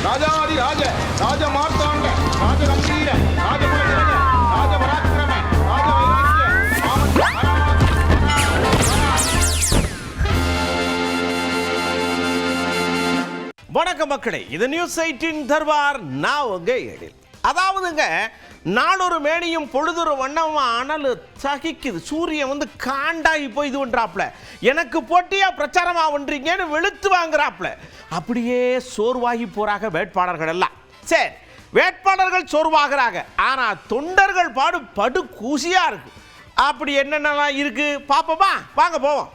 ராஜாதி ராஜ ராஜ மார்த்தாண்ட ராஜ கம்பீர ராஜ குலஜனக ராஜ பராக்கிரம ராஜ வைராக்கிய வணக்கம் மக்களே, இது நியூஸ் 18 தர்பார். நான் உங்க எழில். அதாவதுங்க, நாளொரு மேனியும் பொழுதொரு வண்ணமா அனல் சகிக்குது. சூரியன் காண்டாகி போய் இது பண்றாப்ல, எனக்கு போட்டியா பிரச்சாரமா பண்றீங்கன்னு வெளுத்து வாங்குறாப்ல. அப்படியே சோர்வாகி போறாங்க வேட்பாளர்கள் எல்லாம். சரி, வேட்பாளர்கள் சோர்வாகிறாங்க, ஆனா தொண்டர்கள் படு கூசியா இருக்கு. அப்படி என்னென்னலாம் இருக்கு பாப்போமா? வாங்க போவோம்.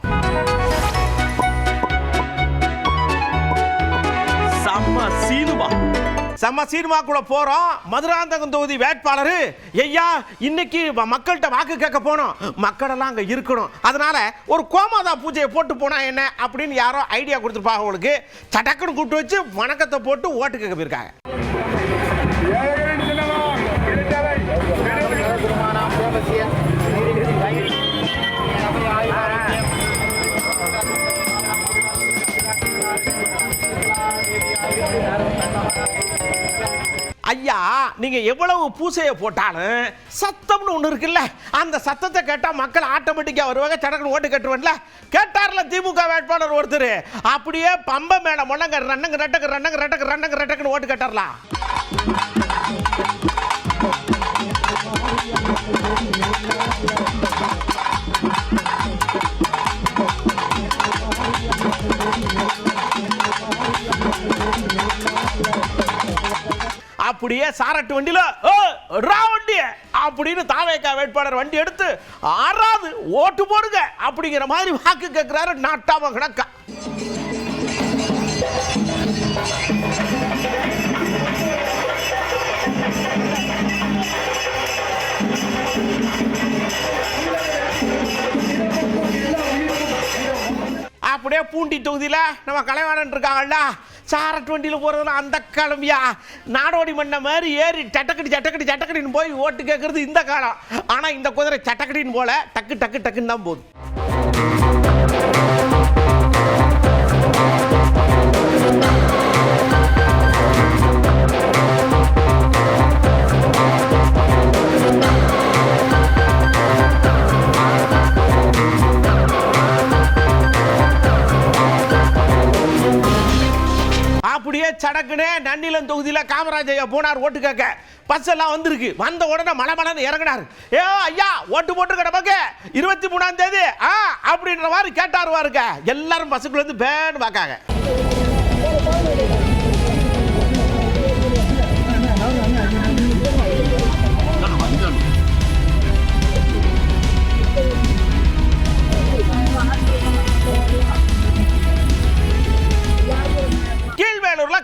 செம்ம சீனுமா கூட போறோம். மதுராந்தகம் தொகுதி வேட்பாளர் ஐயா, இன்னைக்கு மக்கள்கிட்ட வாக்கு கேட்க போனோம், மக்களெல்லாம் அங்க இருக்கணும், அதனால ஒரு கோமாதா பூஜையை போட்டு போனா என்ன அப்படின்னு யாரோ ஐடியா கொடுத்துருப்பாங்க. உங்களுக்கு சட்டக்குன்னு கூப்பிட்டு வச்சு வணக்கத்தை போட்டு ஓட்டு கேட்க போயிருக்காங்க. ஐயா, நீங்க எவ்வளவு பூசையை போட்டாலும் சத்தம்னு ஒண்ணு இருக்குல்ல, அந்த சத்தத்தை கேட்டா மக்கள் ஆட்டோமேட்டிக்கா வருவாங்க, சடக்குன்னு ஓட்டு கட்டுவாங்கல்ல. கேட்டார்ல திமுக வேட்பாளர் ஒருத்தர், அப்படியே பம்ப மேல முழங்க ரன்னங்க ரெட்டக்கு ரன்னங்க ரெட்டக்கு ரன்னங்க ரெட்டக்குன்னு ஓட்டு கட்டாரலாம். அப்படியே சாரட்டு வண்டியில வண்டி அப்படின்னு தாவேகா வேட்பாளர் வண்டி எடுத்து ஆறாவது ஓட்டு போடுங்க அப்படிங்கிற மாதிரி வாக்கு கேட்கிறாரு நாட்டாம கணக்கா. அப்படியே பூண்டி தொகுதியில நம்ம கலைவாணன் இருக்காங்கல்ல, சாரட் வண்டியில் போறதுல அந்த காலம்யா, நாடோடி மண்ண மாதிரி ஏறி சட்டக்கடி சட்டக்கடி சட்டக்கடின்னு போய் ஓட்டு கேட்கறது இந்த காலம். ஆனா இந்த குதிரை சட்டக்கடின்னு போல டக்கு டக்கு டக்குன்னு தான் போகுது. அப்படியே சடக்குனே நன்னிலம் தொகுதியில காமராஜையா போனார் ஓட்டு கேட்க. பஸ் எல்லாம் வந்திருக்கு, வந்த உடனே மலமலன்னு இறங்கினார். ஏ ஐயா, ஓட்டு போட்டுருக்க நமக்கு 23ஆம் தேதி அப்படின்ற மாதிரி கேட்டாரு வாருங்க. எல்லாரும் பஸ்ஸுக்குள்ள இருந்து பேன்னு பார்க்காங்க.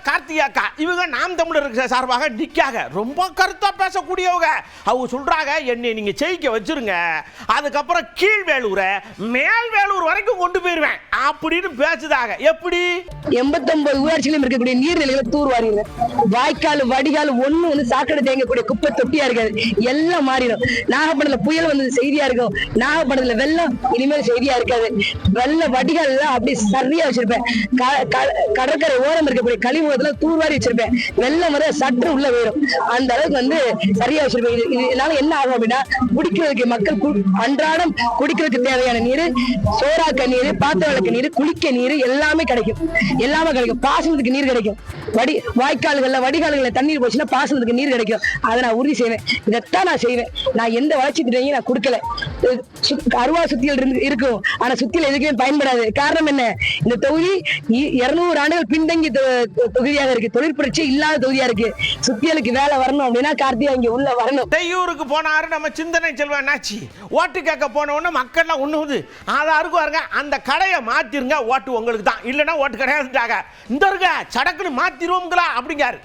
கார்த்திகாக்கா இவங்க நாம் தமிழர் சார்பாக நிக்காக ரொம்ப கருத்தா பேசக்கூடியவங்க. அவங்க சொல்றாங்க, என்னை நீங்க ஜெயிக்க வச்சிருங்க, அதுக்கப்புறம் கீழ்வேலூர மேல்வேலூர் வரைக்கும் கொண்டு போயிருவேன் அப்படின்னு பேசுதாங்க. எப்படி 89 ஊராட்சியிலும் இருக்கக்கூடிய நீர்நிலைகளை தூர்வாரிங்க, வாய்க்கால் வடிகால் ஒண்ணு சாக்கடை தேங்கக்கூடிய குப்பை தொட்டியா இருக்காது, எல்லாம் மாறிடும். நாகப்பட்டினத்துல புயல் வந்தது செய்தியா இருக்கும், நாகப்பட்டினத்துல வெள்ளம் இனிமேல் செய்தியா இருக்காது. வெள்ள வடிகால் எல்லாம் அப்படி சரியா வச்சிருப்பேன், கடற்கரை ஓரம் இருக்கக்கூடிய கழிமுகத்துல தூர்வாரி வச்சிருப்பேன், வெள்ளம் வர சற்று உள்ள போயிடும், அந்த அளவுக்கு சரியா வச்சிருப்பேன். இதனால என்ன ஆகும் அப்படின்னா, குடிக்கிறதுக்கு மக்கள் அன்றாடம் குடிக்கிறதுக்கு தேவையான நீர், சோறாக்க நீர், பாத்திர விளக்கு நீர், குளிக்க நீர் எல்லாமே கிடைக்கும், எல்லாமே கிடைக்கும். பாசனத்துக்கு நீர் கிடைக்கும், வாய்க்கால்கள்ல வடிகால்கள்ல தண்ணீர் போச்சுன்னா பாசனத்துக்கு நீர் கிடைக்கும். அதை நான் உறுதி செய்வேன், இதைத்தான் நான் செய்வேன். நான் எந்த வளர்ச்சி திட்டத்தையும் நான் கொடுக்கல. அருவா சுத்தியல் இருக்கும், ஆனா சுத்தியல் எதுக்குமே பயன்படாது. காரணம் என்ன, இந்த தொகுதி 200 ஆண்டுகள் பின்தங்கி தொகுதியாக இருக்கு, தொழிற்புரட்சி இல்லாத தொகுதியா இருக்கு. சுத்தியலுக்கு வேலை வரணும் அப்படின்னா கார்த்திகா இங்க உள்ள வரணும். தையூருக்கு போனாரு நம்ம சிந்தனை செல்வன் ஆச்சு, ஓட்டு கேட்க போன உடனே மக்கள்லாம் ஒண்ணுது ஆதாருக்கு வருங்க, அந்த கடையை மாத்திருங்க, ஓட்டு உங்களுக்கு தான், இல்லைன்னா ஓட்டு கிடையாதுட்டாங்க. இந்த இருக்க சடக்குன்னு மாத்திருவோங்களா அப்படிங்காரு.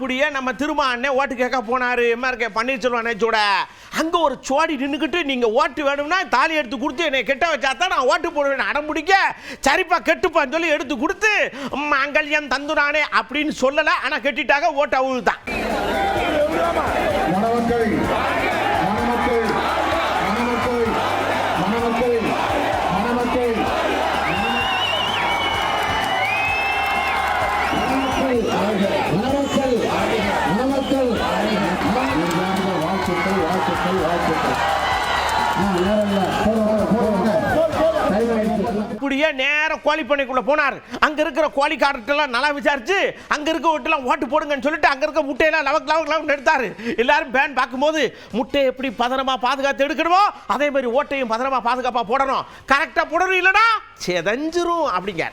அப்படியே நம்ம திருமாண்ணே ஓட்டு கேட்க போனாரு எம்ஆர்கே பன்னீர்செல்வம் அண்ணாச்சியோட. அங்க ஒரு சோடி நின்றுக்கிட்டு நீங்க ஓட்டு வேணும்னா தாலி எடுத்து கொடுத்து என்னை கெட்ட வச்சா தான் நான் ஓட்டு போடுவேன் அடம் பிடிக்க, சரிப்பா கெட்டுப்பான்னு சொல்லி எடுத்து கொடுத்து மங்கல்யம் தந்துரானே அப்படின்னு சொல்லல. ஆனா கெட்டிட்டாங்க, ஓட்டு அவங்களுக்கு தான். இப்படியே நேரம் கோழி பண்ணைக்குள்ள போனார். அங்க இருக்கிற கோழிக்காரர்கிட்ட நல்லா விசாரிச்சு அங்க இருக்க வீட்டுலாம் ஓட்டு போடுங்கன்னு சொல்லிட்டு அங்க இருக்க முட்டையெல்லாம் லவக் எடுத்தாரு. எல்லாரும் பேன் பார்க்கும்போது முட்டையை எப்படி பதனமா பாதுகாத்து எடுக்கணுமோ அதே மாதிரி ஓட்டையும் பதனமா பாதுகாப்பா போடணும். கரெக்டா போடணும், இல்லடா செதஞ்சிரும் அப்படிங்க.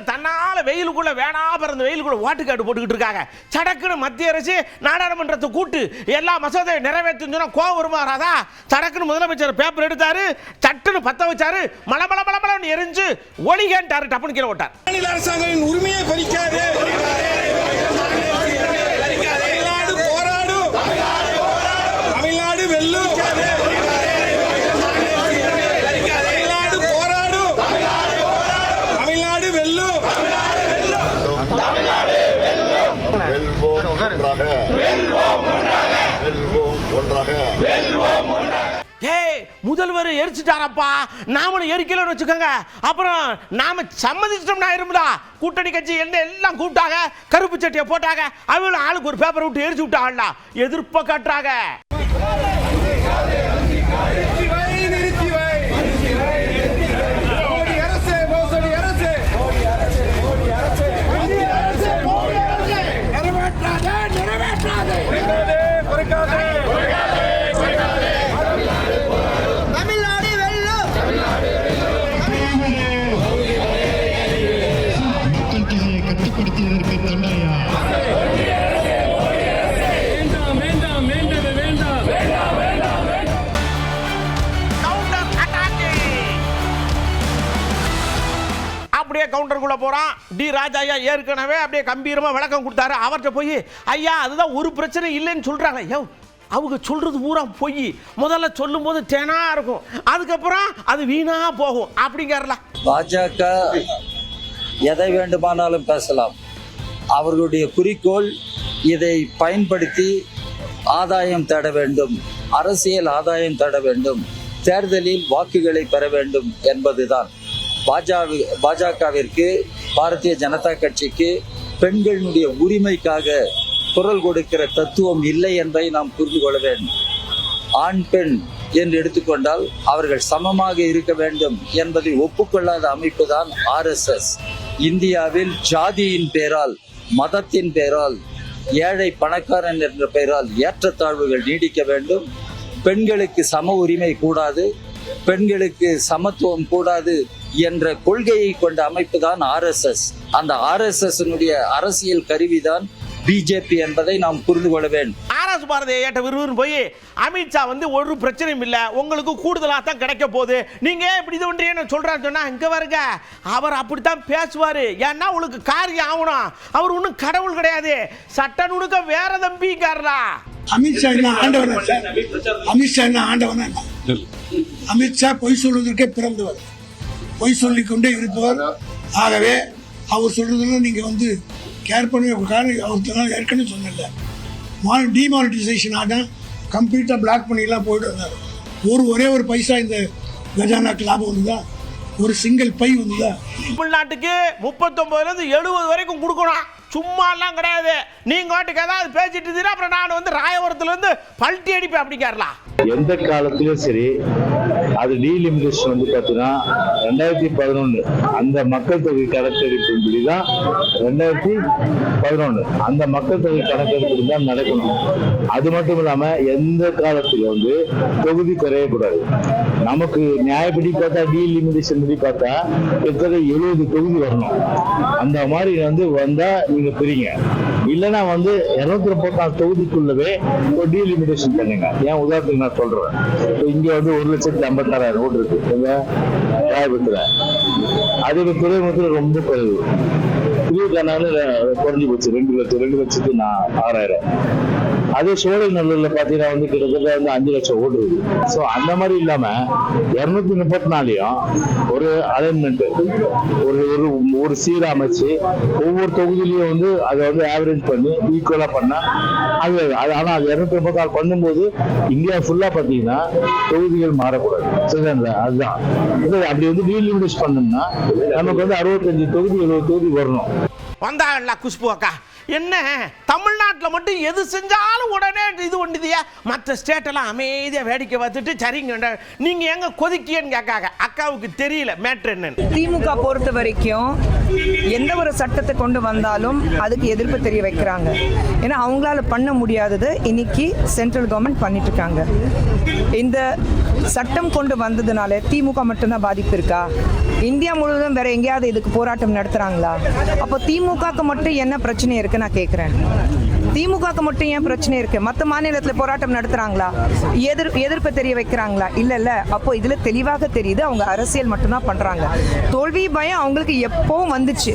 தன்னால வெயிலுக்குள்ள வேணா பிறந்த வெயிலுக்குள்ள ஓட்டுக்காட்டு போட்டுக்கிட்டு இருக்காங்க. சடக்குன்னு மத்திய அரசு நாடாளுமன்றத்தை கூட்டு எல்லா மசோதையை நிறைவேற்றும் சொன்னா கோவம் வருமாறாதா? சடக்குன்னு முதலமைச்சர் பேப்பர் எடுத்தாரு, சட்டுன்னு பத்த வச்சாரு, மலமலமலமலன்னு எரிஞ்சு ஒளிகேன்ட்டாரு, டப்புன்னு கீழே ஓட்டார். மாநில அரசாங்கத்தின் உரிமையை பறிக்காது. தமிழ்நாடு போராடும், தமிழ்நாடு வெல்லும். தமிழ்நாடு போராடும், தமிழ்நாடு வெல்லும். முதல்வர் எரிச்சுட்டாரப்பா, நாமளும் எரிக்கலன்னு வச்சுக்கோங்க, அப்புறம் நாம சம்மதிச்சிட்டோம்னா இருமுடா. கூட்டணி கட்சி எல்லாம் கூப்பிட்டாங்க, கருப்பு சட்டியை போட்டாங்க, அவங்களும் ஆளுக்கு ஒரு பேப்பர் விட்டு எரிச்சு விட்டாங்களா, எதிர்ப்ப காட்டுறாங்க. அப்படியே கவுண்டருக்குள்ள போறான். டி ராஜா ஐயா ஏற்கனவே அப்படியே கம்பீரமா விளக்கம் கொடுத்தாரு. அவர்கிட்ட போய் ஐயா அதுதான் ஒரு பிரச்சனை இல்லைன்னு சொல்றாங்க. ஐயோ அவங்க சொல்றது பூரா பொய். முதல்ல சொல்லும் போது தேனா இருக்கும், அதுக்கப்புறம் அது வீணா போகும் அப்படிங்கறல. பாஜக எதை வேண்டுமானாலும் பேசலாம். அவர்களுடைய குறிக்கோள் இதை பயன்படுத்தி ஆதாயம் தேட வேண்டும், அரசியல் ஆதாயம் தேட வேண்டும், தேர்தலில் வாக்குகளை பெற வேண்டும் என்பதுதான். பாஜகவிற்கு, பாரதிய ஜனதா கட்சிக்கு பெண்களுடைய உரிமைக்காக குரல் கொடுக்கிற தத்துவம் இல்லை என்பதை நாம் புரிந்து கொள்ள வேண்டும். ஆண் பெண் என்று எடுத்துக்கொண்டால் அவர்கள் சமமாக இருக்க வேண்டும் என்பதை ஒப்புக்கொள்ளாத அமைப்பு தான் RSS. இந்தியாவில் ஜாதியின் பெயரால், மதத்தின் பெயரால், ஏழை பணக்காரன் என்ற பெயரால் ஏற்றத்தாழ்வுகள் நீடிக்க வேண்டும். பெண்களுக்கு சம உரிமை கூடாது, பெண்களுக்கு சமத்துவம் கூடாது என்ற கொள்கையை கொண்ட அமைப்பு தான் RSS. அந்த RSS அரசியல் கருவிதான் பிஜேபி என்பதை நாம் புரிந்து கொள்ள வேண்டும். RS பாரதிய ஏட்ட விறுவிறுன்னு போய் அமித்ஷா ஒரு பிரச்சனையும் இல்லை, உங்களுக்கு கூடுதலாக தான் கிடைக்க போகுது, நீங்க இப்படி இது பண்றீங்கன்னு சொல்றாரு. சொன்னா இங்க வருங்க, அவர் அப்படித்தான் பேசுவாரு. ஏன்னா உங்களுக்கு காரியம் ஆகணும். அவர் ஒன்றும் கடவுள் கிடையாது, சட்ட நுணுக்க வேற தம்பிக்காரா. அமித்ஷா என்ன ஆண்டவனா சார்? அமித்ஷா என்ன ஆண்டவனா? அமித்ஷா பொய் சொல்வதற்கே பிறந்தவர், பொய் சொல்லிக் கொண்டே இருப்பவர். ஆகவே அவர் சொல்றதுல நீங்க கேர் பண்ணி அவர் ஏற்கனவே சொன்னல, டிமானிட்டைசேஷன் ஆக கம்ப்ளீட்டாக பிளாக் பண்ணிலாம் போயிட்டு வந்தார். ஒரே ஒரு பைசா இந்த கஜானாக்கு லாபம் வந்துதா? ஒரு சிங்கிள் பை வந்துதா? தமிழ்நாட்டுக்கு 39லேருந்து 70 வரைக்கும் கொடுக்கணும். சும்மாலாம் கிடையாது. நீங்க வாட்டுக்கு ஏதாவது பேசிட்டு இருந்தீங்கன்னா அப்புறம் நான் வந்து ராயபுரத்துல இருந்து பல்ட்டி அடிப்பேன் அப்படிங்கிறலாம். எந்த காலத்திலும் சரி அது டீலிமிட்டேஷன் வந்து பார்த்தீங்கன்னா 2011 அந்த மக்கள் தொகை கணக்கெடுப்பின்படி தான் 2011 அந்த மக்கள் தொகை கணக்கெடுப்பு தான் நடக்கணும். அது மட்டும் இல்லாம எந்த காலத்திலும் வந்து தொகுதி குறையக்கூடாது. நமக்கு நியாயப்படி பார்த்தா டீலிமிட்டேஷன் படி பார்த்தா கிட்டத்தட்ட 70 தொகுதி வரணும். அந்த மாதிரி வந்து வந்தா நீங்க பிரிங்க. இல்லைன்னா வந்து 234 தொகுதிக்குள்ளவே ஒரு டீலிமிட்டேஷன் பண்ணுங்க. ஏன் உதாரணத்துக்கு நான் சொல்றேன், இங்க வந்து 1,56,000 ஓட்டு இருக்கு ராயபுரத்துல. அதுக்கு துறைமுகத்துல ரொம்ப குறைவு. குறைஞ்சு போச்சு 2,06,000. அதே சோழநல்லூர்ல பாத்தீங்கன்னா வந்து கிட்டத்தட்ட வந்து 5 லட்சம் ஓட்டு இருக்கு. ஸோ அந்த மாதிரி இல்லாம 234லையும் ஒரு அலைன்மெண்ட் ஒரு சீரா அமைச்சு ஒவ்வொரு தொகுதியிலையும் வந்து அதை வந்து ஆவரேஜ் பண்ணி ஈக்குவலா பண்ணா அது ஆனா அது 234 பண்ணும்போது இந்தியா ஃபுல்லா பாத்தீங்கன்னா தொகுதிகள் மாறக்கூடாது. சரிங்களா? அதுதான் அப்படி வந்து டீலிமிட்டேஷன் பண்ணோம்னா நமக்கு வந்து 65 தொகுதி 70 தொகுதி வரணும். வந்தாங்கல்ல குஷ்பு அக்கா, என்ன தமிழ்நாட்டில் மட்டும் எது செஞ்சாலும் உடனே இது ஒன்றுதியா, மற்ற ஸ்டேட்டெல்லாம் அமைதியாக வேடிக்கை பார்த்துட்டு சரிங்க நீங்கள் எங்கே கொதிக்கியன்னு கேட்காங்க. அக்காவுக்கு தெரியல மேட்ரு என்னன்னு. திமுக பொறுத்த வரைக்கும் எந்த ஒரு சட்டத்தை கொண்டு வந்தாலும் அதுக்கு எதிர்ப்பு தெரிய வைக்கிறாங்க. ஏன்னா அவங்களால பண்ண முடியாதது இன்னைக்கு சென்ட்ரல் கவர்மெண்ட் பண்ணிட்டு இருக்காங்க. இந்த சட்டம் கொண்டு வந்ததுனால திமுக மட்டும்தான் பாதிப்பு இருக்கா? இந்தியா முழுவதும் வேற எங்கேயாவது இதுக்கு போராட்டம் நடத்துறாங்களா? அப்போ திமுகக்கு மட்டும் என்ன பிரச்சனை இருக்கு நான் கேட்குறேன். திமுகக்கு மட்டும் ஏன் பிரச்சனை இருக்கு? மற்ற மாநிலத்தில் போராட்டம் நடத்துறாங்களா? எதிர்ப்பு தெரிய வைக்கிறாங்களா? இல்ல. அப்போ இதுல தெளிவாக தெரியுது அவங்க அரசியல் மட்டும்தான் பண்றாங்க. தோல்வி பயம் அவங்களுக்கு எப்பவும் வந்துச்சு.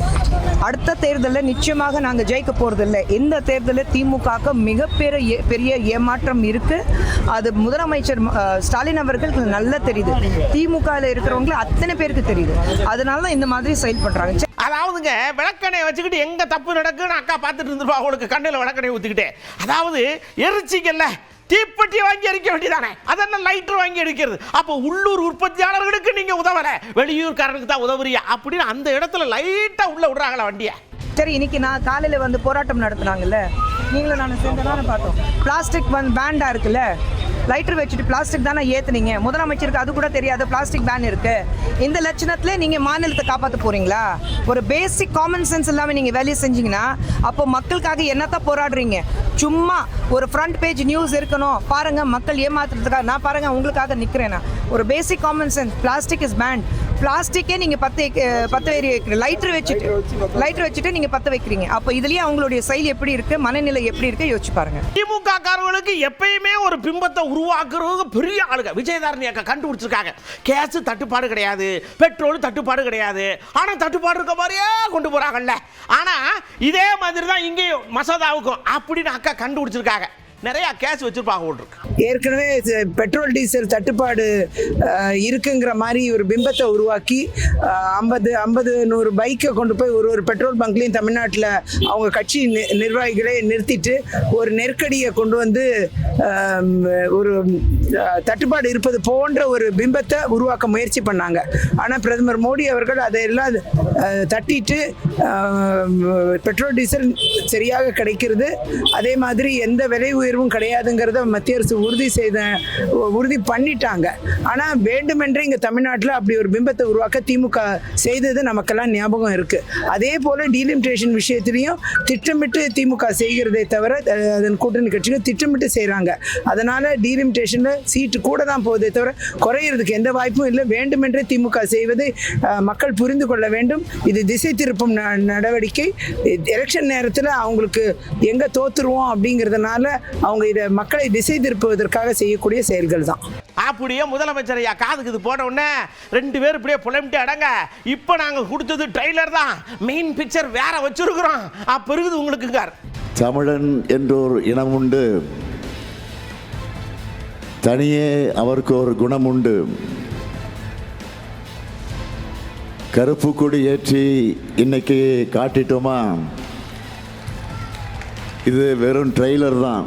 அடுத்த தேர்தலில் நிச்சயமாக நாங்கள் ஜெயிக்க போறது இல்லை. இந்த தேர்தலில் திமுகவுக்கு மிகப்பெரிய ஏமாற்றம் இருக்கு. அது முதலமைச்சர் ஸ்டாலின் அவர்களுக்கு நல்லா தெரியுது. திமுகவில் இருக்கிறவங்களுக்கு அத்தனை பேருக்கு தெரியுது. அதனாலதான் இந்த மாதிரி செயல்படுறாங்க. அதாவதுங்க விளக்கணையை வச்சுக்கிட்டு எங்க தப்பு நடக்குன்னு அக்கா பார்த்துட்டு இருந்துருப்பா. அவங்களுக்கு கண்ணில் விளக்கணையை ஊற்றிக்கிட்டே, அதாவது எரிச்சிக்கல்ல தீப்பெட்டியை வாங்கி எரிக்க வேண்டியதானே, அதெல்லாம் லைட்டர் வாங்கி எரிக்கிறது. அப்போ உள்ளூர் உற்பத்தியாளர்களுக்கு நீங்க உதவல, வெளியூர்காரனுக்கு தான் உதவுறியா அப்படின்னு அந்த இடத்துல லைட்டா உள்ள விடுறாங்களா வண்டியை. சரி, இன்னைக்கு நான் காலையில வந்து போராட்டம் நடத்துனாங்கல்ல, நீங்களும் நானும் சேர்ந்து தானே பார்த்தோம். பிளாஸ்டிக் பேண்டா இருக்குல்ல, லைட்டர் வச்சுட்டு பிளாஸ்டிக் தானே ஏத்துனீங்க. முதலமைச்சருக்கு அது கூட தெரியாது பிளாஸ்டிக் பேன் இருக்கு. இந்த லட்சணத்துல நீங்க மாநிலத்தை காப்பாற்ற போறீங்களா? ஒரு பேசிக் காமன் சென்ஸ் இல்லாம நீங்க வேலையை செஞ்சீங்கன்னா அப்போ மக்களுக்காக என்னத்தான் போராடுறீங்க? சும்மா ஒரு ஃப்ரண்ட் பேஜ் நியூஸ் இருக்கணும் பாருங்க, மக்கள் ஏமாத்துறதுக்காக நான் பாருங்க உங்களுக்காக நிக்கிறேன்னா. ஒரு basic common sense, plastic is ban. பிளாஸ்டிக்கே நீங்க பத்து லைட்டர் வச்சுட்டு நீங்க பத்த வைக்கிறீங்க. அப்போ இதுலயே அவங்களுடைய செயல் எப்படி இருக்கு, மனநிலை எப்படி இருக்கு யோசிச்சு பாருங்க. திமுக காரர்களுக்கு எப்பயுமே ஒரு பிம்பத்தை உருவாக்குறது பெரிய ஆளுங்க. விஜயதாரணி அக்கா கண்டுபிடிச்சிருக்காங்க. கேஸ் தட்டுப்பாடு கிடையாது, பெட்ரோல் தட்டுப்பாடு கிடையாது, ஆனா தட்டுப்பாடு இருக்க மாதிரியே கொண்டு போறாங்கல்ல. ஆனா இதே மாதிரி தான் இங்கேயும் மசோதாவுக்கும் அப்படின்னு அக்கா கண்டுபிடிச்சிருக்காங்க. நிறைய கேஸ் வச்சிருப்பாங்க போட்டுருக்கு. ஏற்கனவே பெட்ரோல் டீசல் தட்டுப்பாடு இருக்குங்கிற மாதிரி ஒரு பிம்பத்தை உருவாக்கி 50-100 பைக்கை கொண்டு போய் ஒரு பெட்ரோல் பங்க்லையும் தமிழ்நாட்டில் அவங்க கட்சி நிர்வாகிகளே நிறுத்திட்டு ஒரு நெருக்கடியை கொண்டு வந்து ஒரு தட்டுப்பாடு இருப்பது போன்ற ஒரு பிம்பத்தை உருவாக்க முயற்சி பண்ணாங்க. ஆனால் பிரதமர் மோடி அவர்கள் அதையெல்லாம் தட்டிட்டு பெட்ரோல் டீசல் சரியாக கிடைக்கிறது, அதே மாதிரி எந்த விலை உயர்வும் கிடையாதுங்கிறத மத்திய அரசு உறுதி பண்ணிட்டாங்க. ஆனா வேண்டுமென்றே இங்க தமிழ்நாட்டில் அப்படி ஒரு பிம்பத்தை உருவாக்க திமுக செய்தது நமக்கெல்லாம் ஞாபகம் இருக்கு. அதே போல டீலிமிட்டேஷன் விஷயத்திலையும் திட்டமிட்டு திமுக செய்கிறதே தவிர அதன் கூட்டணி கட்சிகள் திட்டமிட்டு செய்யறாங்க. அதனால டீலிமிட்டேஷன்ல சீட்டு கூட தான் போதே தவிர குறையிறதுக்கு எந்த வாய்ப்பும் இல்லை. வேண்டுமென்றே திமுக செய்வதை மக்கள் புரிந்து கொள்ள வேண்டும். இது திசை திருப்பும் நடவடிக்கை. எலெக்ஷன் நேரத்தில் அவங்களுக்கு எங்க தோத்துருவோம் அப்படிங்கிறதுனால அவங்க இதை மக்களை திசை திருப்புவதற்காக செய்யக்கூடிய செயல்கள் தான். அப்படியே முதலமைச்சர் ஐயா காதுக்கு இது போன உடனே 2 பேர் இப்படியே புலம்பிட்டு அடங்க. இப்போ நாங்கள் கொடுத்தது ட்ரெய்லர் தான், மெயின் பிக்சர் வேற வச்சிருக்கிறோம். அப்போ இருக்குது உங்களுக்கு. தமிழன் என்றொரு இனம் உண்டு, தனியே அவருக்கு ஒரு குணம் உண்டு. கருப்பு கொடி ஏற்றி இன்னைக்கு காட்டிட்டோமா? இது வெறும் ட்ரெய்லர் தான்.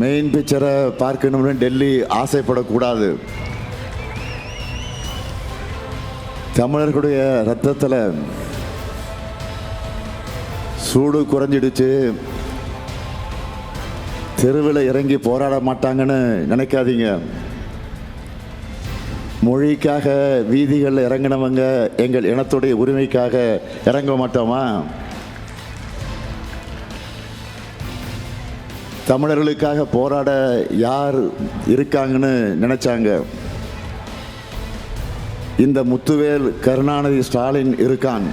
மெயின் பிக்சரை பார்க்கணும்னு டெல்லி ஆசைப்படக்கூடாது. தமிழர்களுடைய ரத்தத்தில் சூடு குறைஞ்சிடுச்சு, தெருவில் இறங்கி போராட மாட்டாங்கன்னு நினைக்காதீங்க. மொழிக்காக வீதிகளில் இறங்கினவங்க எங்கள் இனத்துடைய உரிமைக்காக இறங்க மாட்டோமா? தமிழர்களுக்காக போராட யார் இருக்காங்கன்னு நினைச்சாங்க? இந்த முத்துவேல் கருணாநிதி ஸ்டாலின் இருக்கான்.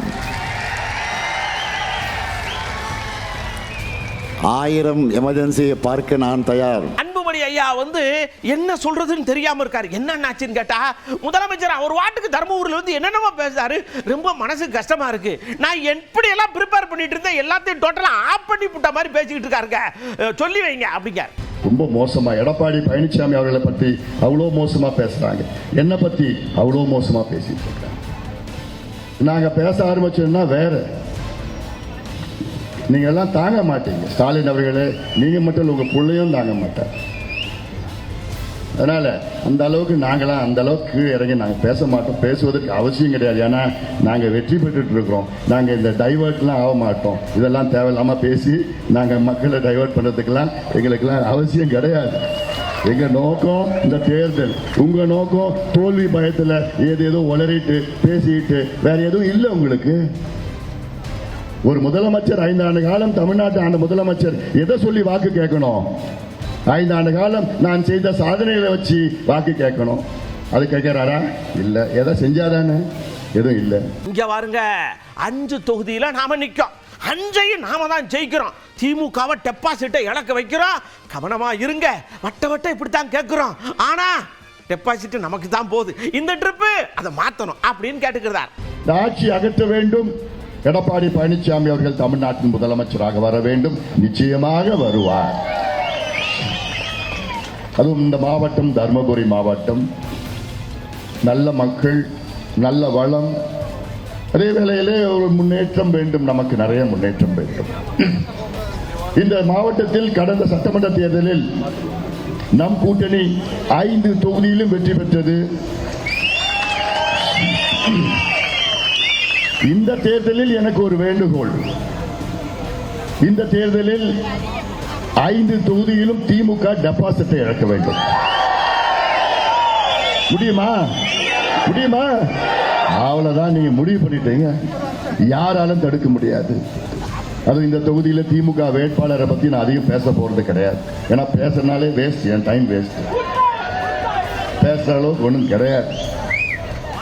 1000 எமர்ஜென்சியை பார்க்க நான் தயார். அன்புமணி ஐயா வந்து என்ன சொல்றதுன்னு தெரியாம இருக்காரு. என்னன்னாச்சுன்னு கேட்டா, முதலமைச்சர் அவர் வாட்டுக்கு தர்மபுரியில வந்து என்னென்னமோ பேசுறாரு. ரொம்ப மனசுக்கு கஷ்டமா இருக்கு. நான் எப்படி எல்லாம் ப்ரிப்பேர் பண்ணிட்டு இருந்தேன், எல்லாத்தையும் டோட்டலா ஆஃப் பண்ணி புட்ட மாதிரி பேசிக்கிட்டு இருக்காருங்க. சொல்லி வைங்க அப்படிங்க. ரொம்ப மோசமா எடப்பாடி பழனிசாமி அவர்களை பற்றி அவ்வளோ மோசமா பேசுறாங்க. என்னை பத்தி அவ்வளோ மோசமா பேசிட்டு இருக்காங்க. நாங்க பேச ஆரம்பிச்சோம்னா வேற, நீங்க எல்லாம் தாங்க மாட்டீங்க. ஸ்டாலின் அவர்களே, நீங்க மட்டும் உங்க பிள்ளையும் தாங்க மாட்டார். அதனால அந்த அளவுக்கு நாங்களாம் அந்த அளவுக்கு கீழே இறங்கி நாங்கள் பேச மாட்டோம். பேசுவதற்கு அவசியம் கிடையாது. ஏன்னா நாங்கள் வெற்றி பெற்றுட்டு இருக்கிறோம். நாங்கள் இந்த டைவர்ட்லாம் ஆக மாட்டோம். இதெல்லாம் தேவையில்லாமல் பேசி நாங்கள் மக்களை டைவர்ட் பண்ணுறதுக்கெல்லாம் எங்களுக்கெல்லாம் அவசியம் கிடையாது. எங்கள் நோக்கம் இந்த தேர்தல். உங்கள் நோக்கம் தோல்வி பயத்தில் ஏதேதோ உளறிட்டு பேசிட்டு வேற எதுவும் இல்லை உங்களுக்கு. ஒரு முதலமைச்சர் 5 ஆண்டு காலம் தமிழ்நாட்டு ஆண்ட முதலமைச்சர் எதை சொல்லி வாக்கு கேட்கணும்? 5 ஆண்டு காலம் நான் செய்த சாதனைகளை வச்சு வாக்கு கேட்கணும். அது கேட்கிறாரா? இல்ல. எதை செஞ்சாதானே? எதுவும் இல்லை. இங்க பாருங்க, 5 தொகுதியில நாம நிற்கும். 5ஐயும் நாம தான் ஜெயிக்கிறோம். திமுகவை டெபாசிட்டை இழக்க வைக்கிறோம். கவனமா இருங்க. வட்ட வட்ட இப்படித்தான் கேட்கிறோம். ஆனா டெபாசிட் நமக்கு தான் போகுது. இந்த ட்ரிப்பு அதை மாத்தணும் அப்படின்னு கேட்டுக்கிறார். ஆட்சி அகற்ற வேண்டும். எடப்பாடி பழனிசாமி அவர்கள் தமிழ்நாட்டின் முதலமைச்சராக வர வேண்டும். நிச்சயமாக வருவார். அதுவும் இந்த மாவட்டம் தர்மபுரி மாவட்டம் நல்ல மக்கள், நல்ல வளம், அதே வேளையிலே ஒரு முன்னேற்றம் வேண்டும். நமக்கு நிறைய முன்னேற்றம் வேண்டும். இந்த மாவட்டத்தில் கடந்த சட்டமன்ற தேர்தலில் நம் கூட்டணி 5 தொகுதியிலும் வெற்றி பெற்றது. இந்த தேர்தலில் எனக்கு ஒரு வேண்டுகோள். இந்த தேர்தலில் 5 தொகுதியிலும் திமுக டெபாசிட்டை இழக்க வேண்டும். முடியுமா? முடியுமா? அவ்வளவுதான். நீங்க முடிவு பண்ணிட்டீங்க. யாராலும் தடுக்க முடியாது. அது இந்த தொகுதியில திமுக வேட்பாளரை பத்தி நான் அதிகம் பேச போறது கிடையாது. ஏன்னா பேசுறதுனாலே வேஸ்ட், என் டைம் வேஸ்ட். பேசுற அளவுக்கு ஒன்றும் கிடையாது.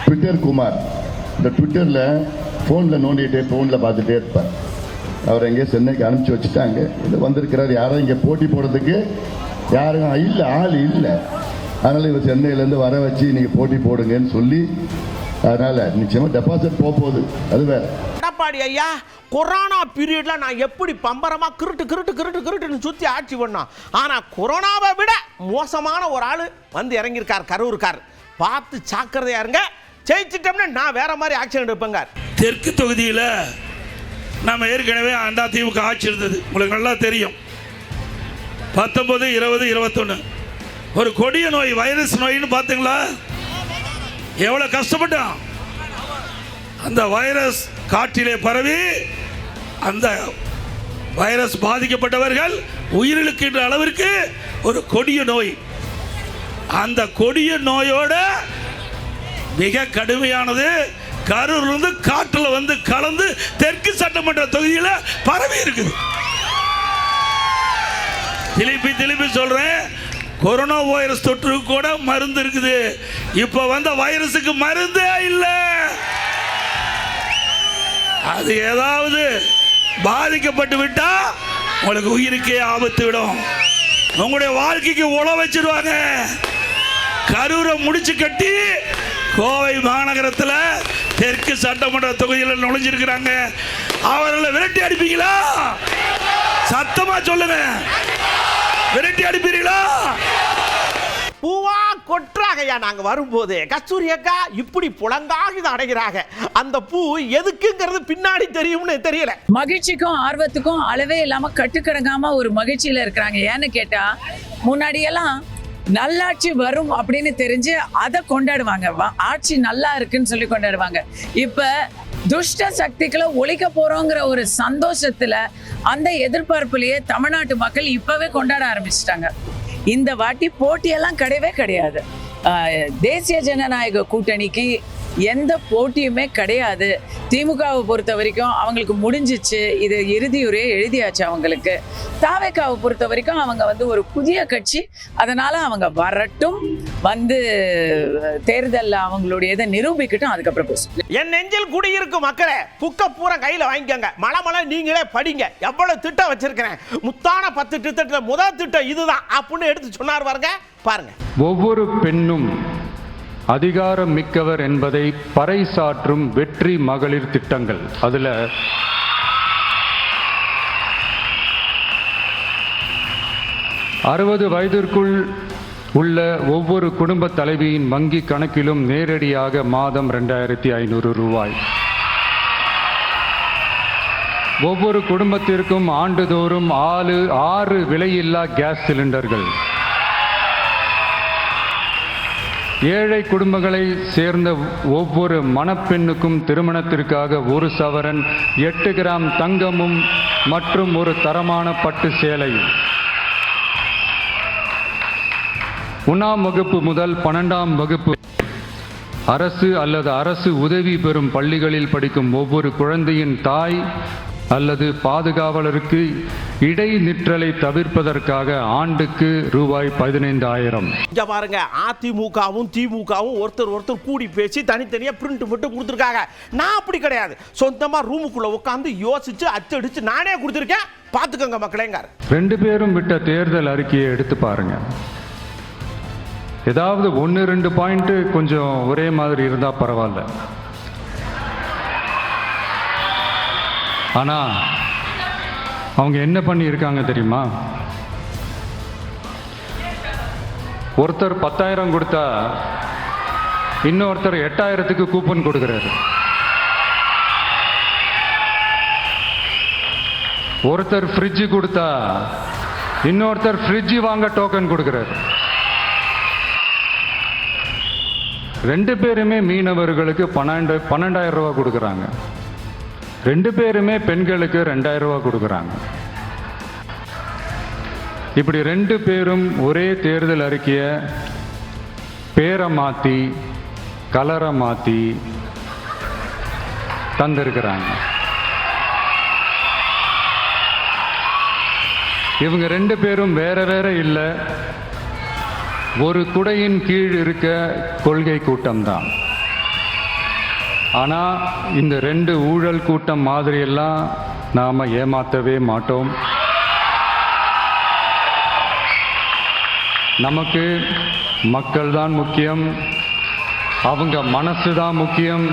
ட்விட்டர் குமார் இந்த ட்விட்டர்ல போன்ல நோண்டிட்டே போன்ல பார்த்துட்டே இருப்பார். அவர் எங்கேயோ சென்னைக்கு அனுப்பிச்சு வச்சுட்டாங்க. இது வந்திருக்கிறார். யாரும் இங்கே போட்டி போடுறதுக்கு யாரும் இல்லை, ஆள் இல்லை. அதனால இவர் சென்னையிலேருந்து வர வச்சு நீங்க போட்டி போடுங்கன்னு சொல்லி, அதனால நிச்சயமா டெபாசிட் போகுது. அது வேற. எடப்பாடி ஐயா கொரோனா பீரியட்ல நான் எப்படி பம்பரமா கிருட்டுன்னு சுத்தி ஆட்சி பண்ணோம். ஆனா கொரோனாவை விட மோசமான ஒரு ஆளு வந்து இறங்கியிருக்கார் கரூர்கார். பார்த்து ஜாக்கிரதையா இருங்க. ஜெயிச்சிட்டோம்னா நான் வேற மாதிரி ஆக்ஷன் எடுப்பேங்க. தெற்கு தொகுதியில் நம்ம ஏற்கனவே அதிமுக ஆட்சி இருந்தது, உங்களுக்கு நல்லா தெரியும். 19, 20, 21 ஒரு கொடிய நோய், வைரஸ் நோயின்னு பார்த்தீங்களா? எவ்வளோ கஷ்டப்பட்டோம். அந்த வைரஸ் காற்றிலே பரவி அந்த வைரஸ் பாதிக்கப்பட்டவர்கள் உயிரிழக்கின்ற அளவிற்கு ஒரு கொடிய நோய். அந்த கொடிய நோயோட மிக கடுமையானது கரூர்லேருந்து காற்றில் வந்து கலந்து தெற்கு சட்டமன்ற தொகுதியில் பரவி இருக்குது. திருப்பி சொல்றேன், கொரோனா வைரஸ் தொற்று கூட மருந்து இருக்குது. இப்ப வந்த வைரஸுக்கு மருந்தே இல்லை. அது ஏதாவது பாதிக்கப்பட்டு விட்டா உங்களுக்கு உயிருக்கே ஆபத்து விடும். உங்களுடைய வாழ்க்கைக்கு உழ வச்சிருவாங்க. கரூரை முடிச்சு கட்டி கோவை மாநகரத்தில் தெற்கு சட்டமன்ற தொகுதியில் நுழைஞ்சிருக்கிறாங்க. அவர்களை விரட்டி அடிப்பீங்களா? சத்தமா சொல்லுங்க. விரட்டி அடிப்பீங்களா? பூவா கொட்டுறாங்கய்யா. நாங்க வரும்போது கஸ்தூரி அக்கா இப்படி புலங்காக இதை அடைகிறாங்க. அந்த பூ எதுக்குங்கிறது பின்னாடி தெரியும்னு தெரியல. மகிழ்ச்சிக்கும் ஆர்வத்துக்கும் அளவே இல்லாம கட்டுக்கடங்காம ஒரு மகிழ்ச்சியில இருக்கிறாங்க. ஏன்னு கேட்டா, முன்னாடியெல்லாம் நல்லாட்சி வரும் அப்படின்னு தெரிஞ்சு அதை கொண்டாடுவாங்க. ஆட்சி நல்லா இருக்குன்னு சொல்லி கொண்டாடுவாங்க. இப்ப துஷ்ட சக்திகளை ஒழிக்க போறோங்கிற ஒரு சந்தோஷத்துல அந்த எதிர்பார்ப்புலயே தமிழ்நாட்டு மக்கள் இப்பவே கொண்டாட ஆரம்பிச்சிட்டாங்க. இந்த வாட்டி போட்டியெல்லாம் கிடையவே கிடையாது. தேசிய ஜனநாயக கூட்டணிக்கு எந்த போட்டியுமே கிடையாது. திமுகவை பொறுத்த வரைக்கும் அவங்களுக்கு முடிஞ்சிச்சு, இது இறுதியுரையை எழுதியாச்சு அவங்களுக்கு. தாவேக்காவை பொறுத்த வரைக்கும் அவங்க ஒரு புதிய கட்சி, அதனால அவங்க வரட்டும், வந்து தேர்தலில் அவங்களுடைய இதை நிரூபிக்கட்டும், அதுக்கப்புறம் பேசும். என் நெஞ்சில் குடியிருக்கும் மக்களே, புக்க பூரா கையில் வாங்கிக்கோங்க. மலை நீங்களே படிங்க. எவ்வளவு திட்டம் வச்சிருக்கிறேன். முத்தான 10 திட்டத்தில் முதல் திட்டம் இதுதான் அப்படின்னு எடுத்து சொன்னார் பாருங்க. ஒவ்வொரு பெண்ணும் அதிகாரம் மிக்கவர் என்பதை பறைசாற்றும் வெற்றி மகளிர் திட்டங்கள். அதுல 60 வயதிற்குள் உள்ள ஒவ்வொரு குடும்ப தலைவியின் வங்கி கணக்கிலும் நேரடியாக மாதம் 2500 ரூபாய். ஒவ்வொரு குடும்பத்திற்கும் ஆண்டுதோறும் 6 விலையில்லா கேஸ் சிலிண்டர்கள். ஏழை குடும்பங்களை சேர்ந்த ஒவ்வொரு மணப்பெண்ணுக்கும் திருமணத்திற்காக 1 சவரன் 8 கிராம் தங்கமும் மற்றும் ஒரு தரமான பட்டு சேலையும். 1ஆம் வகுப்பு முதல் 12ஆம் வகுப்பு அரசு அல்லது அரசு உதவி பெறும் பள்ளிகளில் படிக்கும் ஒவ்வொரு குழந்தையின் தாய் அல்லது பாதுகாவலருக்கு இடைநிற்றலை தவிர்ப்பதற்காக ஆண்டுக்கு ரூபாய் 15,000. இங்க பாருங்க, அதிமுகவும் திமுகவும் ஒருத்தர் கூடி பேசி தனித்தனியா பிரிண்ட் மட்டும் கொடுத்துருக்காங்க. நான் அப்படி கிடையாது. சொந்தமா ரூமுக்குள்ள உட்காந்து யோசிச்சு அச்சடிச்சு நானே கொடுத்துருக்கேன். பாத்துக்கோங்க மக்களேங்க. 2 பேரும் விட்ட தேர்தல் அறிக்கையை எடுத்து பாருங்க. ஏதாவது 1-2 பாயிண்ட் கொஞ்சம் ஒரே மாதிரி இருந்தா பரவாயில்ல. ஆனா அவங்க என்ன பண்ணி இருக்காங்க தெரியுமா? ஒருத்தர் 10,000 கொடுத்தா இன்னொருத்தர் 8,000க்கு கூப்பன் கொடுக்கிறாரு. ஒருத்தர் ஃப்ரிட்ஜ் கொடுத்தா இன்னொருத்தர் ஃப்ரிட்ஜ் வாங்க டோக்கன் கொடுக்கிறாரு. 2 பேருமே மீனவர்களுக்கு 12,000 ரூபாய் கொடுக்குறாங்க. 2 பேருமே பெண்களுக்கு 2,000 ரூபாய் கொடுக்குறாங்க. இப்படி 2 பேரும் ஒரே தேர்தல் அறிக்கையை பேரை மாற்றி கலரை மாற்றி தந்திருக்கிறாங்க. இவங்க 2 பேரும் வேற வேற இல்லை, ஒரு குடையின் கீழ் இருக்க கொள்கை கூட்டம்தான். ஆனால் இந்த 2 ஊழல் கூட்டம் மாதிரியெல்லாம் நாம் ஏமாற்றவே மாட்டோம். நமக்கு மக்கள் தான் முக்கியம், அவங்க மனசு தான் முக்கியம்,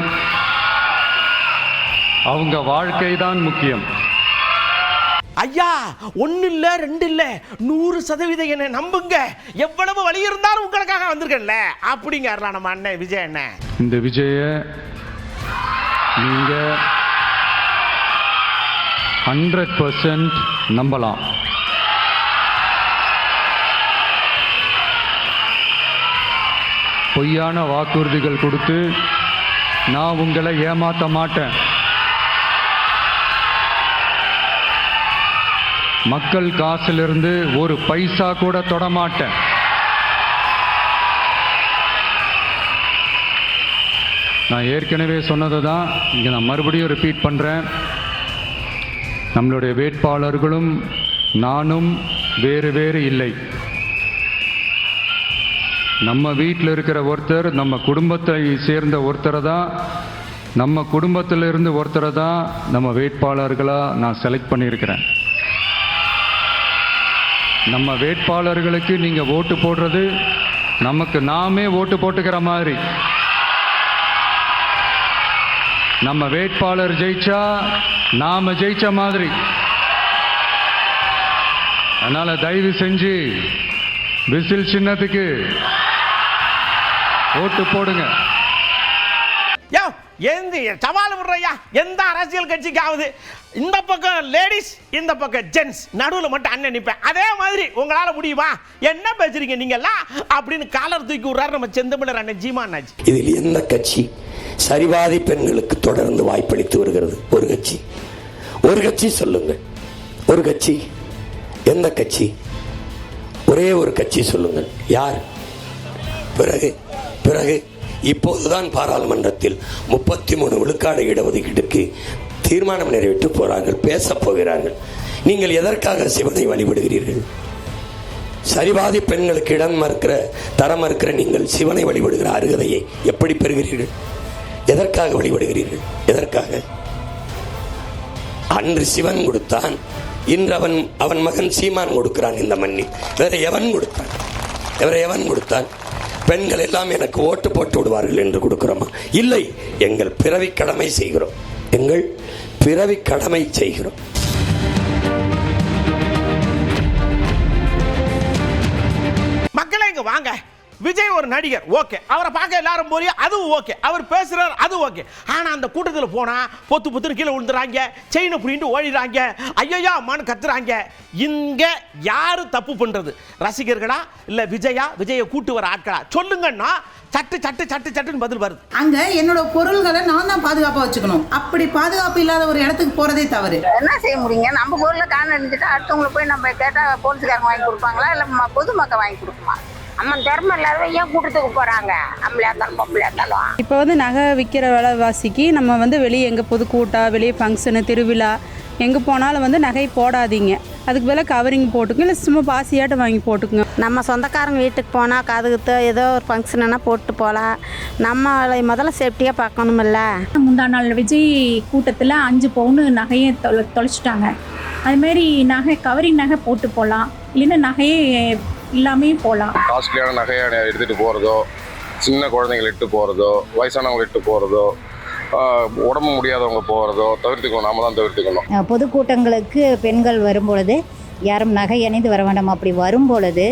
அவங்க வாழ்க்கை தான் முக்கியம். ஐயா, 1 இல்ல 2 இல்ல 100% என்ன நம்புங்க. எவ்வளவு வழி இருந்தாலும் உங்களுக்காக வந்திருக்கேன்ல அப்படிங்கிறலாம் நம்ம அண்ணன் விஜய் அண்ணன். இந்த விஜய நீங்க 100% நம்பலாம். பொய்யான வாக்குறுதிகள் கொடுத்து நான் உங்களை ஏமாற்ற மாட்டேன். மக்கள் காசிலிருந்து ஒரு பைசா கூட தொட மாட்டேன். நான் ஏற்கனவே சொன்னது தான் இங்கே நான் மறுபடியும் ரிப்பீட் பண்ணுறேன். நம்மளுடைய வேட்பாளர்களும் நானும் வேறு வேறு இல்லை. நம்ம வீட்டில் இருக்கிற ஒருத்தர், நம்ம குடும்பத்தை சேர்ந்த ஒருத்தரை தான், நம்ம குடும்பத்திலிருந்து ஒருத்தரை தான் நம்ம வேட்பாளர்களாக நான் செலக்ட் பண்ணியிருக்கிறேன். நம்ம வேட்பாளர்களுக்கு நீங்கள் ஓட்டு போடுறது நமக்கு நாமே ஓட்டு போட்டுக்கிற மாதிரி. நம்ம வேட்பாளர் ஜெயிச்சா நாம ஜெயிச்ச மாதிரி. அதனால தயவு செஞ்சு விசில் சின்னத்துக்கு ஓட்டு போடுங்க. சவால் விடுறையா எந்த அரசியல் கட்சிக்காவது இந்த பக்கம் லேடிஸ் இந்த பக்கம் ஜென்ஸ் நடுவில் மட்டும் அண்ணன் நிற்பேன். அதே மாதிரி உங்களால் முடியுமா? என்ன பேசுறீங்க நீங்கெல்லாம் அப்படின்னு காலர் தூக்கி விடுறாரு நம்ம செந்தமிழர் அண்ணன் சீமான் அண்ணாச்சி. இதில் எந்த கட்சி சரிவாதி பெண்களுக்கு தொடர்ந்து வாய்ப்பளித்து வருகிறது? ஒரு கட்சி சொல்லுங்கள். ஒரு கட்சி, எந்த கட்சி? ஒரே ஒரு கட்சி சொல்லுங்கள். யார்? பிறகு இப்போதுதான் பாராளுமன்றத்தில் 33 விழுக்காடு இடஒதுக்கீட்டுக்கு தீர்மானம் நிறைவேற்ற போறார்கள், பேச போகிறார்கள். நீங்கள் எதற்காக சிவனை வழிபடுகிறீர்கள்? சரிவாதி பெண்களுக்கு இடம் மறுக்கிற தரம் மறுக்கிற நீங்கள் சிவனை வழிபடுகிற அருகதையை எப்படி பெறுகிறீர்கள்? எதற்காக வழிபடுகிறீர்கள்? எதற்காக? அன்று சிவன் கொடுத்தான், இன்று அவன் மகன் சீமான் கொடுக்கிறான் இந்த மண்ணில். வேற எவன் கொடுத்தான்? பெண்கள் எல்லாம் எனக்கு ஓட்டு போட்டு விடுவார்கள் என்று கொடுக்கிறோமா? இல்லை, எங்கள் பிறவி கடமை செய்கிறோம். மக்களை இங்க வாங்க. விஜய் ஒரு நடிகர், ஓகே, அவரை பார்க்க எல்லாரும் போறியா, அதுவும் ஓகே, அவர் பேசுறாரு, அது ஓகே. ஆனா அந்த கூட்டத்தில் போனா பொத்து கீழே விழுந்துறாங்க, செயினை புடிட்டு ஓடிறாங்க, ஐயோ அம்மான்னு கத்துறாங்க. இங்க யாரு தப்பு பண்றது? ரசிகர்களா இல்ல விஜயை கூட்டு வர ஆட்களா? சொல்லுங்கன்னா சட்டுன்னு பதில் வருது. அங்க என்னோட பொருள்களை நான் தான் பாதுகாப்பா வச்சுக்கணும். அப்படி பாதுகாப்பு இல்லாத ஒரு இடத்துக்கு போறதே தவறு. என்ன செய்ய முடியுங்க? நம்ம பொருளை காணடிச்சுட்டு அடுத்தவங்களை போய் நம்ம கேட்டா போலீஸ்காரங்க வாங்கி கொடுப்பாங்களா இல்ல பொதுமக்கள் வாங்கி கொடுக்குமா? நம்ம திறமை இல்லாத ஏன் கூட்டத்துக்கு போறாங்க? நம்மளே இருந்தாலும் பொம்பளையா இருந்தாலும். இப்போ நகை விற்கிற விலைவாசிக்கு நம்ம வெளியே எங்கே பொதுக்கூட்டா, வெளியே ஃபங்க்ஷனு, திருவிழா எங்கே போனாலும் நகை போடாதீங்க. அதுக்கு பதிலாக கவரிங் போட்டுக்கோங்க, இல்லை சும்மா பாசியாட்டம் வாங்கி போட்டுக்குங்க. நம்ம சொந்தக்காரங்க வீட்டுக்கு போனால் காதுகுத்து ஏதோ ஒரு ஃபங்க்ஷன்னா போட்டு போகலாம். நம்மளை முதல்ல சேஃப்டியாக பார்க்கணுமில்ல. முந்தா நாள் விஜய் கூட்டத்தில் 5 பவுன் நகையை தொலைச்சிட்டாங்க. அதுமாரி நகை கவரிங் நகை போட்டு போகலாம், இல்லைன்னா நகையே எல்லாமே போகலாம். காஸ்ட்லியான நகையை எடுத்துகிட்டு போகிறதோ, சின்ன குழந்தைங்களை இட்டு போகிறதோ, வயசானவங்களை இட்டு போகிறதோ, உடம்பு முடியாதவங்க போகிறதோ தவிர்த்துக்கணும். நாம தான் தவிர்த்துக்கணும். பொதுக்கூட்டங்களுக்கு பெண்கள் வரும்பொழுது யாரும் நகை அணிந்து வர வேண்டாம். அப்படி வரும்பொழுது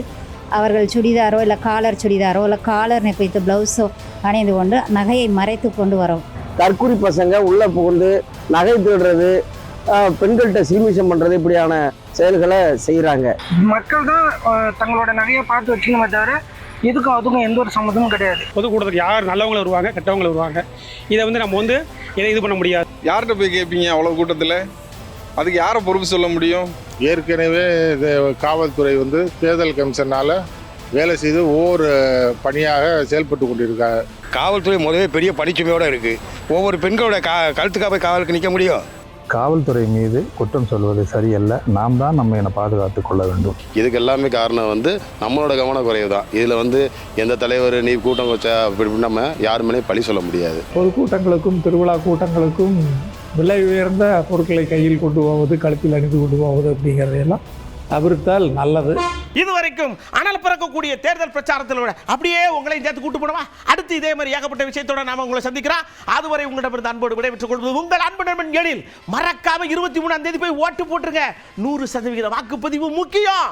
அவர்கள் சுடிதாரோ இல்லை காலர் சுடிதாரோ இல்லை காலர் நெப்பைத்து ப்ளவுஸோ அணிந்து கொண்டு நகையை மறைத்து கொண்டு வரோம். தற்கூரி பசங்க உள்ளே புகுந்து நகை திருடுறது, பெண்கள்கிட்ட சீமிஷம் பண்ணுறது, இப்படியான செயல்களை செய்கிறாங்க. மக்கள் தான் தங்களோட நகையை பார்த்து வச்சுக்கணுமே தவிர அதுக்கும் எந்த ஒரு சம்மந்தமும் கிடையாது. பொதுக்கூட்டத்துக்கு யார் நல்லவங்களும் வருவாங்க, கெட்டவங்களும் வருவாங்க. இதை நம்ம இதை இது பண்ண முடியாது. யார்கிட்ட போய் கேட்பீங்க அவ்வளோ கூட்டத்தில்? அதுக்கு யாரை பொறுப்பு சொல்ல முடியும்? ஏற்கனவே காவல்துறை தேர்தல் கமிஷனால் வேலை செய்து ஒவ்வொரு பணியாக செயல்பட்டு கொண்டிருக்காங்க. காவல்துறை முதவே பெரிய பணிச்சுமையோடு இருக்குது. ஒவ்வொரு பெண்களோட கழுத்துக்காக போய் காவலுக்கு நிற்க முடியும்? காவல்துறை மீது குற்றம் சொல்வது சரியல்ல. நாம் தான் நம்ம பாதுகாத்து கொள்ள வேண்டும். இதுக்கு எல்லாமே காரணம் நம்மளோட கவனக்குறைவு தான். இதில் எந்த தலைவர் நீ கூட்டம் வச்சா அப்படி நம்ம யாருமே பழி சொல்ல முடியாது. பொதுக்கூட்டங்களுக்கும் திருவிழா கூட்டங்களுக்கும் விலை உயர்ந்த பொருட்களை கையில் கொண்டு போவது, கழுத்தில் அணிந்து கொண்டு போவது அப்படிங்கிறதையெல்லாம் தவிர்த்தால் நல்லது. இதுவரைக்கும் அனல் பறக்கக்கூடிய தேர்தல் பிரச்சாரத்தில் அப்படியே உங்களை சேர்த்து கூட்டு போனவா. அடுத்து இதே மாதிரி ஏகப்பட்ட விஷயத்தோட நாம உங்களை சந்திக்கிறோம். அதுவரை உங்களிடமிருந்து அன்போடு விடைபெற்றுக் கொள்வது உங்கள் அன்பு நண்பன் எழில். மறக்காம 23ஆம் தேதி போய் ஓட்டு போட்டுருங்க. 100% வாக்குப்பதிவு முக்கியம்.